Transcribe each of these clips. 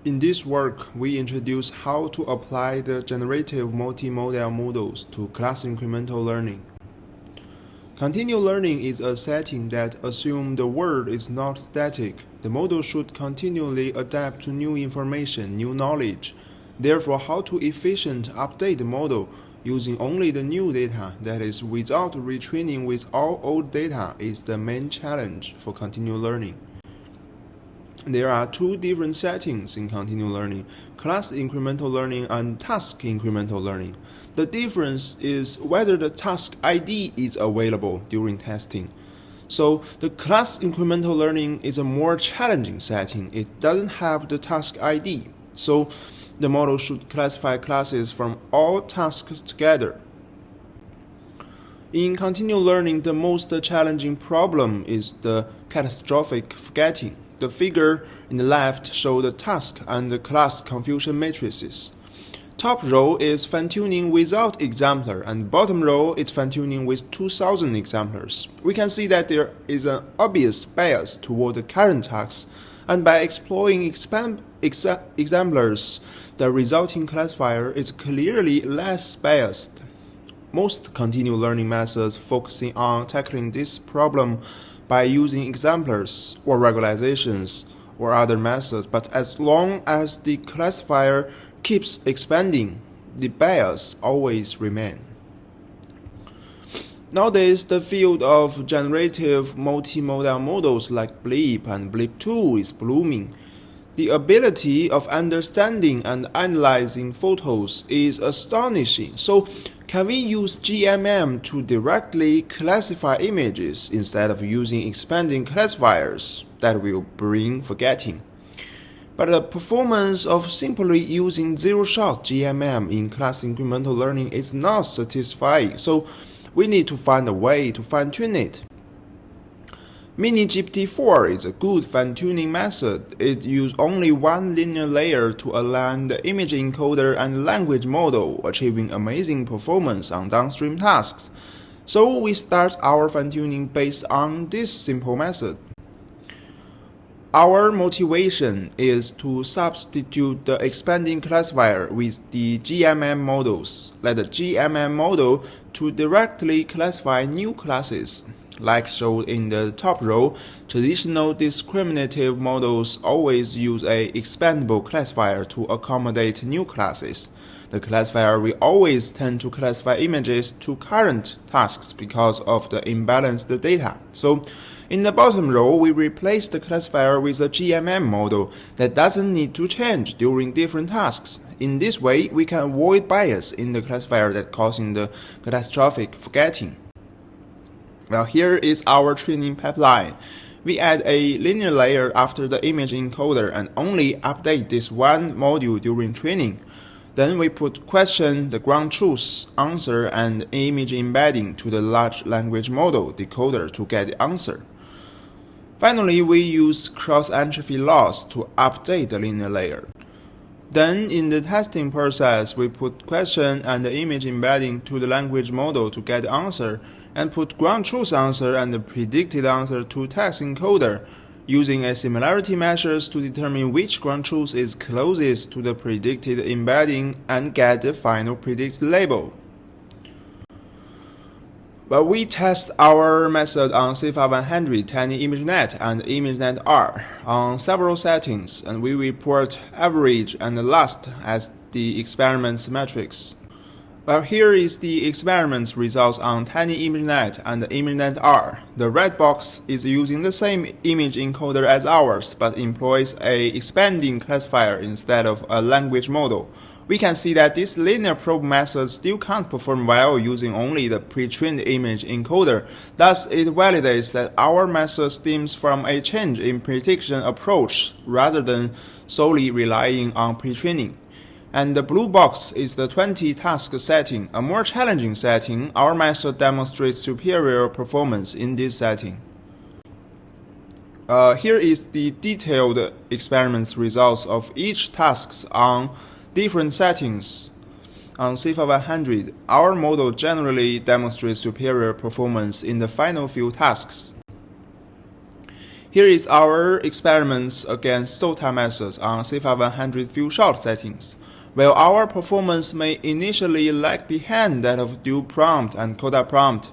In this work, we introduce how to apply the generative multimodal models to class incremental learning. Continual learning is a setting that assumes the world is not static. The model should continually adapt to new information, new knowledge. Therefore, how to efficiently update the model using only the new data, that is, without retraining with all old data, is the main challenge for continual learning. There are two different settings in continual learning: class incremental learning and task incremental learning. The difference is whether the task ID is available during testing. So the class incremental learning is a more challenging setting. It doesn't have the task ID. So the model should classify classes from all tasks together. In continual learning, the most challenging problem is the catastrophic forgetting. The figure in the left shows the task and the class confusion matrices. Top row is fine-tuning without exemplar, and bottom row is fine-tuning with 2000 exemplars. We can see that there is an obvious bias toward the current tasks, and by exploring exemplars, the resulting classifier is clearly less biased. Most continual learning methods focusing on tackling this problem by using exemplars or regularizations or other methods, but as long as the classifier keeps expanding, the bias always remains. Nowadays, the field of generative multimodal models like BLEEP and BLEEP2 is blooming. The ability of understanding and analyzing photos is astonishing. So, can we use GMM to directly classify images instead of using expanding classifiers that will bring forgetting? But the performance of simply using zero-shot GMM in class incremental learning is not satisfying, so we need to find a way to fine-tune it. Mini-GPT-4 is a good fine-tuning method. It uses only one linear layer to align the image encoder and language model, achieving amazing performance on downstream tasks. So we start our fine-tuning based on this simple method. Our motivation is to substitute the expanding classifier with the GMM models. Let the GMM model to directly classify new classes. Like shown in the top row, traditional discriminative models always use a expandable classifier to accommodate new classes. The classifier will always tend to classify images to current tasks because of the imbalanced data. So, in the bottom row, we replace the classifier with a GMM model that doesn't need to change during different tasks. In this way, we can avoid bias in the classifier that causing the catastrophic forgetting. Well, here is our training pipeline. We add a linear layer after the image encoder and only update this one module during training. Then we put question, the ground truth, answer, and image embedding to the large language model decoder to get the answer. Finally, we use cross-entropy loss to update the linear layer. Then, in the testing process, we put question and the image embedding to the language model to get the answer, and put ground truth answer and the predicted answer to text encoder, using a similarity measures to determine which ground truth is closest to the predicted embedding and get the final predicted label. But we test our method on CVPR100, Tiny ImageNet, and ImageNet R on several settings, and we report average and last as the experiment's metrics. Well, here is the experiment's results on Tiny ImageNet and ImageNet R. The red box is using the same image encoder as ours, but employs a expanding classifier instead of a language model. We can see that this linear probe method still can't perform well using only the pre-trained image encoder. Thus, it validates that our method stems from a change in prediction approach rather than solely relying on pre-training. And the blue box is the 20-task setting. A more challenging setting, our method demonstrates superior performance in this setting. Here is the detailed experiments results of each task on different settings. On CVPR100, our model generally demonstrates superior performance in the final few tasks. Here is our experiments against SOTA methods on CVPR100 few shot settings. While our performance may initially lag behind that of dual prompt and coda prompt,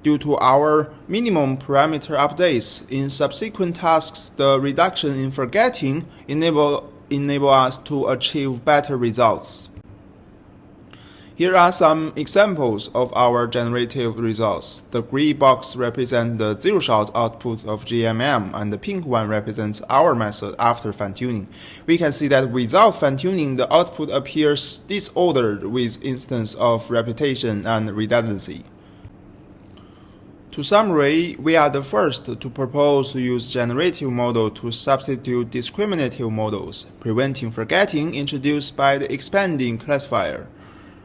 due to our minimum parameter updates in subsequent tasks, the reduction in forgetting enable us to achieve better results. Here are some examples of our generative results. The green box represents the zero-shot output of GMM, and the pink one represents our method after fine-tuning. We can see that without fine-tuning, the output appears disordered with instances of repetition and redundancy. To summarize, we are the first to propose to use generative model to substitute discriminative models, preventing forgetting introduced by the expanding classifier.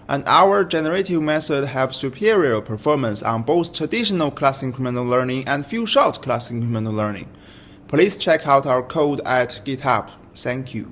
And our generative method have superior performance on both traditional class incremental learning and few-shot class incremental learning. Please check out our code at GitHub. Thank you.